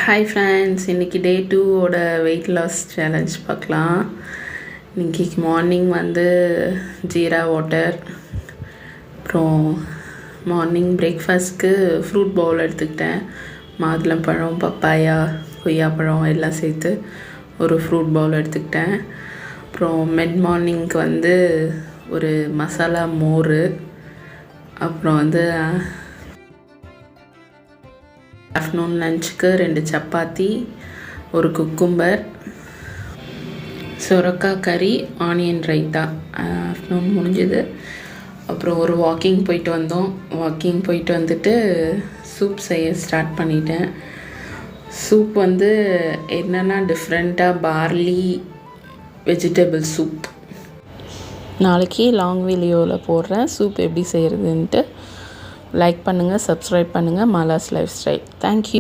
Hi friends, இன்றைக்கி டே 2ஓட weight loss challenge பார்க்கலாம். இன்றைக்கி மார்னிங் ஜீரா வாட்டர், அப்புறம் மார்னிங் பிரேக்ஃபாஸ்ட்க்கு ஃப்ரூட் பவுல் எடுத்துக்கிட்டேன். மாதுளம்பழம், பப்பாயா, கொய்யாப்பழம் எல்லாம் சேர்த்து ஒரு ஃப்ரூட் பவுல் எடுத்துக்கிட்டேன். அப்புறம் மிட் மார்னிங்க்கு ஒரு மசாலா மோர், அப்புறம் ஆஃப்டர்நூன் லஞ்சுக்கு 2 சப்பாத்தி, ஒரு குக்கும்பர், சுரக்காய் கறி, ஆனியன் ரைத்தா. ஆஃப்டர்நூன் முடிஞ்சுது. அப்புறம் ஒரு வாக்கிங் போயிட்டு வந்தோம். வாக்கிங் போயிட்டு வந்துட்டு சூப் செய்ய ஸ்டார்ட் பண்ணிட்டேன். சூப் என்னென்னா டிஃப்ரெண்ட்டாக பார்லி வெஜிடபிள் சூப். நாளைக்கு லாங் வீடியோவில் போடுறேன் சூப் எப்படி செய்கிறதுன்ட்டு. லைக் பண்ணுங்கள், சப்ஸ்கிரைப் பண்ணுங்கள். Mala's life style. தேங்க்யூ.